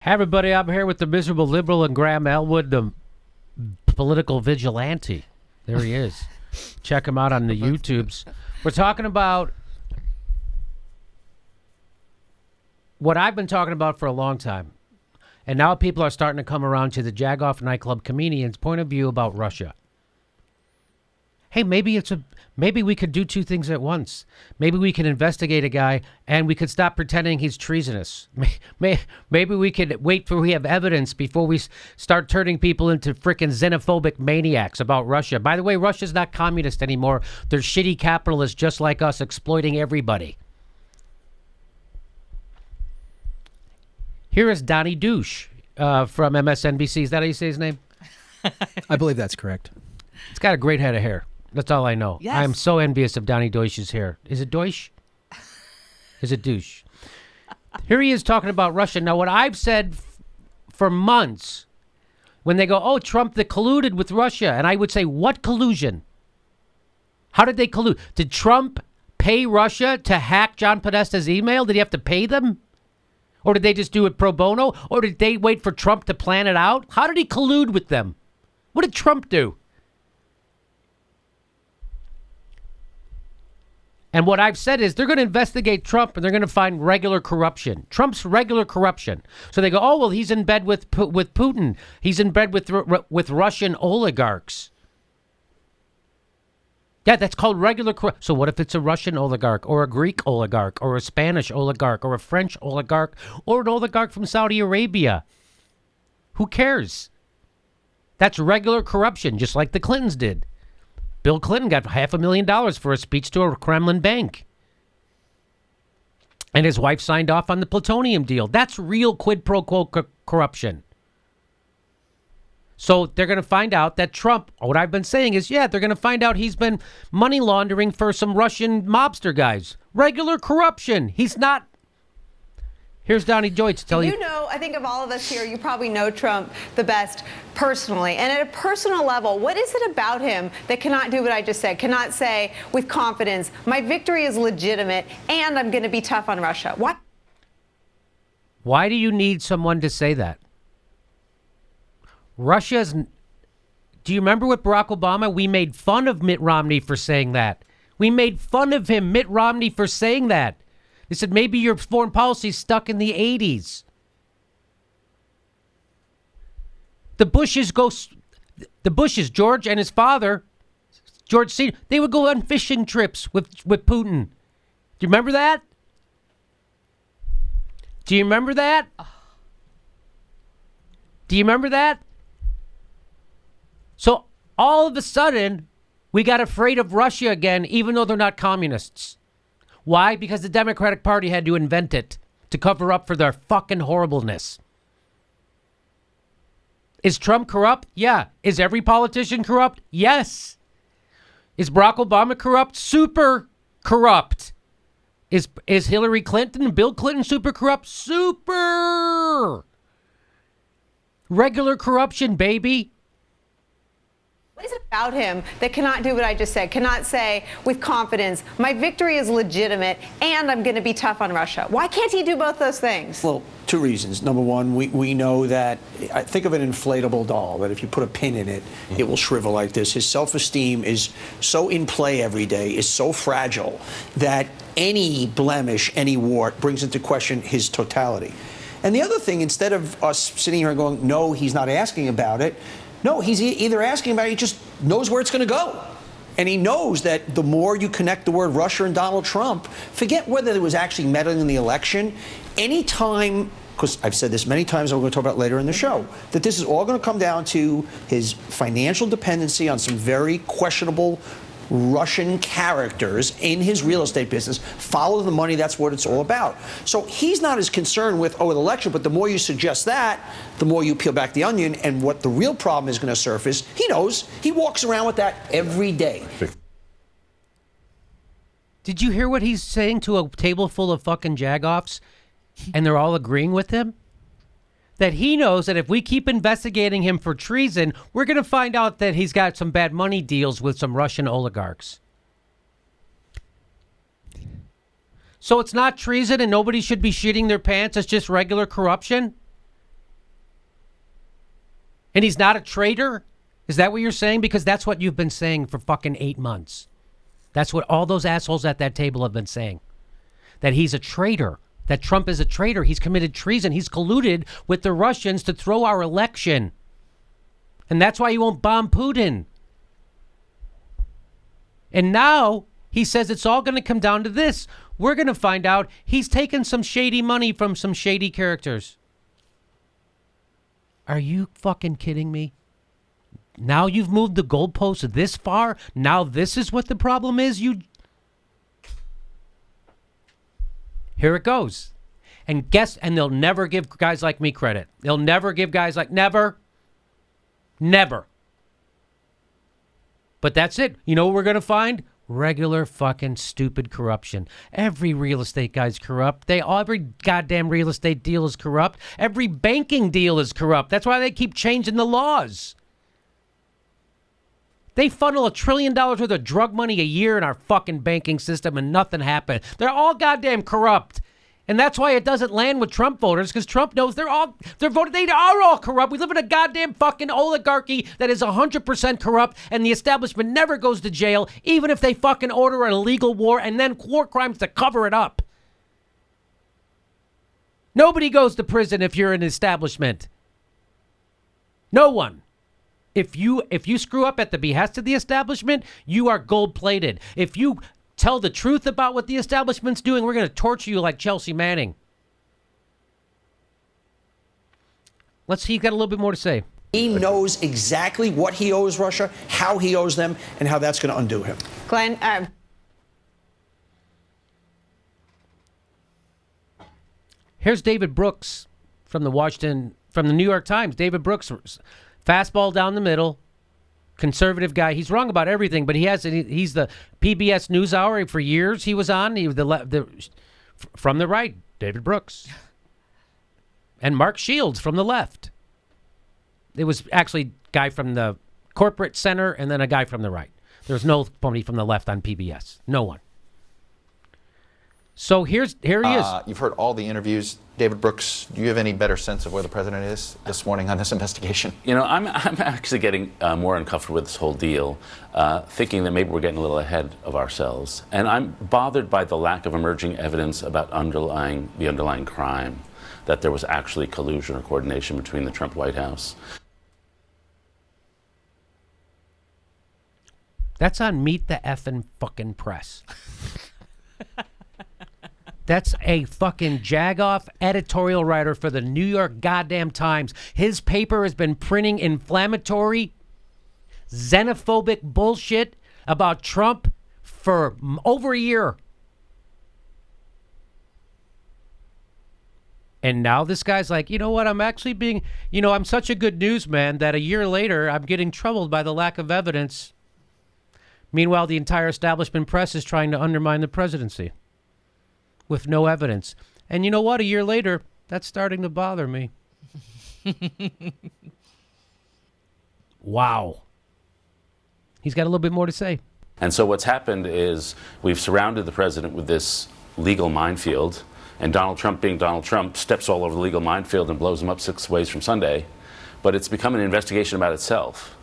Hey everybody, I'm here with the miserable liberal and Graham Elwood, the political vigilante. There he is. Check him out on the YouTubes. We're talking about what I've been talking about for a long time. And now people are starting to come around to the Jagoff nightclub comedian's point of view about Russia. Hey, maybe we could do two things at once. Maybe we can investigate a guy and we could stop pretending he's treasonous. Maybe we could wait till we have evidence before we start turning people into freaking xenophobic maniacs about Russia. By the way, Russia's not communist anymore. They're shitty capitalists just like us, exploiting everybody. Here is Donnie Douche from MSNBC. Is that how you say his name? I believe that's correct. It's got a great head of hair. That's all I know. Yes. I am so envious of Donnie Deutsch's hair. Is it Deutsch? Is it douche? Here he is talking about Russia. Now, what I've said for months, when they go, oh, Trump that colluded with Russia, and I would say, what collusion? How did they collude? Did Trump pay Russia to hack John Podesta's email? Did he have to pay them? Or did they just do it pro bono? Or did they wait for Trump to plan it out? How did he collude with them? What did Trump do? And what I've said is they're going to investigate Trump and they're going to find regular corruption. Trump's regular corruption. So they go, oh, well, he's in bed with Putin. He's in bed with Russian oligarchs. Yeah, that's called regular corruption. So what if it's a Russian oligarch or a Greek oligarch or a Spanish oligarch or a French oligarch or an oligarch from Saudi Arabia? Who cares? That's regular corruption, just like the Clintons did. Bill Clinton got $500,000 for a speech to a Kremlin bank. And his wife signed off on the plutonium deal. That's real quid pro quo corruption. So they're going to find out that Trump, what I've been saying is, yeah, they're going to find out he's been money laundering for some Russian mobster guys. Regular corruption. He's not. Here's Donnie Deutsch to tell you. You know, I think of all of us here, you probably know Trump the best personally. And at a personal level, what is it about him that cannot do what I just said, cannot say with confidence, my victory is legitimate and I'm going to be tough on Russia? Why do you need someone to say that? Russia's... Do you remember with Barack Obama? We made fun of Mitt Romney for saying that. We made fun of him, Mitt Romney, for saying that. They said, maybe your foreign policy's stuck in the 80s. The Bushes, George and his father, George Sr., they would go on fishing trips with Putin. Do you remember that? Do you remember that? Do you remember that? So all of a sudden, we got afraid of Russia again, even though they're not communists. Why? Because the Democratic Party had to invent it to cover up for their fucking horribleness. Is Trump corrupt? Yeah. Is every politician corrupt? Yes. Is Barack Obama corrupt? Super corrupt. Is Hillary Clinton and Bill Clinton super corrupt? Super. Regular corruption, baby. What is it about him that cannot do what I just said, cannot say with confidence, my victory is legitimate and I'm going to be tough on Russia? Why can't he do both those things? Well, two reasons. Number one, we know that, I think of an inflatable doll, that if you put a pin in it, it will shrivel like this. His self-esteem is so in play every day, is so fragile, that any blemish, any wart brings into question his totality. And the other thing, instead of us sitting here and going, no, he's not asking about it, no, he's either asking about it, he just knows where it's going to go. And he knows that the more you connect the word Russia and Donald Trump, forget whether it was actually meddling in the election. Anytime, because I've said this many times, I'm going to talk about later in the show, that this is all going to come down to his financial dependency on some very questionable Russian characters in his real estate business. Follow the money, that's what it's all about. So he's not as concerned with, an election, but the more you suggest that, the more you peel back the onion, and what the real problem is going to surface, he knows. He walks around with that every day. Did you hear what he's saying to a table full of fucking jagoffs, and they're all agreeing with him? That he knows that if we keep investigating him for treason, we're going to find out that he's got some bad money deals with some Russian oligarchs. So it's not treason and nobody should be shitting their pants. It's just regular corruption. And he's not a traitor? Is that what you're saying? Because that's what you've been saying for fucking 8 months. That's what all those assholes at that table have been saying. That he's a traitor. That Trump is a traitor. He's committed treason. He's colluded with the Russians to throw our election. And that's why he won't bomb Putin. And now he says it's all going to come down to this. We're going to find out he's taken some shady money from some shady characters. Are you fucking kidding me? Now you've moved the goalposts this far? Now this is what the problem is? Here it goes. And they'll never give guys like me credit. They'll never give guys like, never. But that's it. You know what we're going to find? Regular fucking stupid corruption. Every real estate guy's corrupt. Every goddamn real estate deal is corrupt. Every banking deal is corrupt. That's why they keep changing the laws. They funnel $1 trillion worth of drug money a year in our fucking banking system and nothing happened. They're all goddamn corrupt. And that's why it doesn't land with Trump voters, because Trump knows they're voted. They are all corrupt. We live in a goddamn fucking oligarchy that is 100% corrupt, and the establishment never goes to jail, even if they fucking order an illegal war and then war crimes to cover it up. Nobody goes to prison if you're an establishment. No one. If you screw up at the behest of the establishment, you are gold-plated. If you tell the truth about what the establishment's doing, we're going to torture you like Chelsea Manning. Let's see, you got a little bit more to say. He knows exactly what he owes Russia, how he owes them, and how that's going to undo him. Glenn, Here's David Brooks from the New York Times. David Brooks, fastball down the middle, conservative guy. He's wrong about everything, but he's the PBS NewsHour for years. He was on from the right, David Brooks, and Mark Shields from the left. It was actually a guy from the corporate center and then a guy from the right. There's nobody from the left on PBS. No one. So here he is. You've heard all the interviews. David Brooks, do you have any better sense of where the president is this morning on this investigation? You know, I'm actually getting more uncomfortable with this whole deal, thinking that maybe we're getting a little ahead of ourselves. And I'm bothered by the lack of emerging evidence about the underlying crime, that there was actually collusion or coordination between the Trump White House. That's on Meet the Effin' Fucking Press. That's a fucking jagoff editorial writer for the New York goddamn Times. His paper has been printing inflammatory, xenophobic bullshit about Trump for over a year. And now this guy's like, you know what? I'm actually being, I'm such a good newsman that a year later I'm getting troubled by the lack of evidence. Meanwhile, the entire establishment press is trying to undermine the presidency with no evidence. And you know what? A year later, that's starting to bother me. Wow. He's got a little bit more to say. And so what's happened is we've surrounded the president with this legal minefield, and Donald Trump, being Donald Trump, steps all over the legal minefield and blows him up 6 ways from Sunday. But it's become an investigation about itself.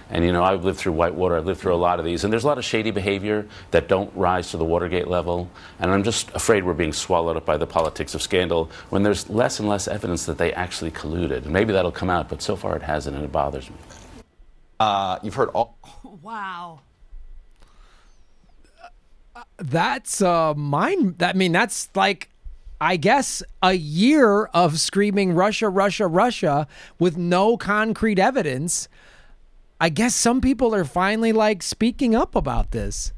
And, I've lived through Whitewater, I've lived through a lot of these, and there's a lot of shady behavior that don't rise to the Watergate level, and I'm just afraid we're being swallowed up by the politics of scandal when there's less and less evidence that they actually colluded. And maybe that'll come out, but so far it hasn't, and it bothers me. You've heard all... Wow. That's that's like, I guess, a year of screaming Russia, Russia, Russia with no concrete evidence. I guess some people are finally speaking up about this.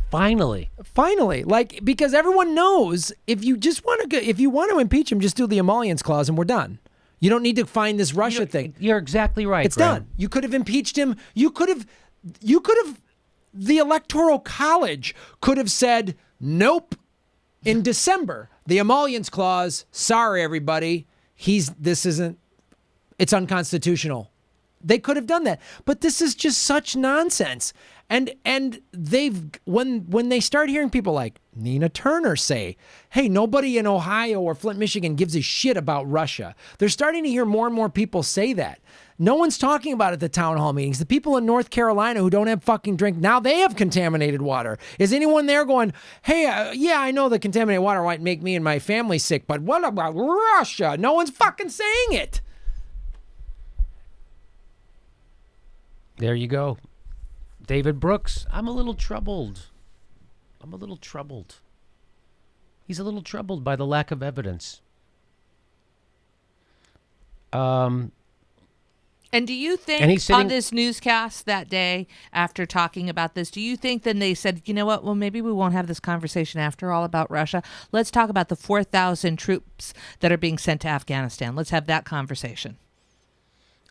Finally, because everyone knows if you want to impeach him, just do the emollients clause and we're done. You don't need to find this Russia thing. You're exactly right. It's done. You could have impeached him. You could have. The Electoral College could have said nope in December. The emollients clause. Sorry, everybody. It's unconstitutional. They could have done that, but this is just such nonsense. And when they start hearing people like Nina Turner say, "Hey, nobody in Ohio or Flint, Michigan gives a shit about Russia," they're starting to hear more and more people say that. No one's talking about it at the town hall meetings. The people in North Carolina who don't have fucking drink, now they have contaminated water. Is anyone there going, hey, yeah, I know the contaminated water might make me and my family sick, but what about Russia? No one's fucking saying it. There you go. David Brooks, I'm a little troubled. He's a little troubled by the lack of evidence. And do you think And he's sitting- on this newscast that day after talking about this, do you think then they said, you know what, well, maybe we won't have this conversation after all about Russia. Let's talk about the 4,000 troops that are being sent to Afghanistan. Let's have that conversation.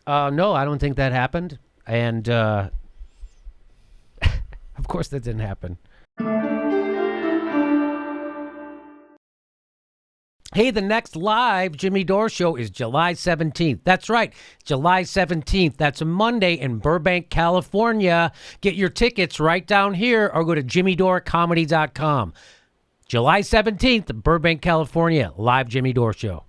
No, I don't think that happened. And of course that didn't happen. Hey, the next live Jimmy Dore show is July 17th. That's right, July 17th. That's a Monday in Burbank, California. Get your tickets right down here or go to jimmydorecomedy.com. July 17th, Burbank, California, live Jimmy Dore show.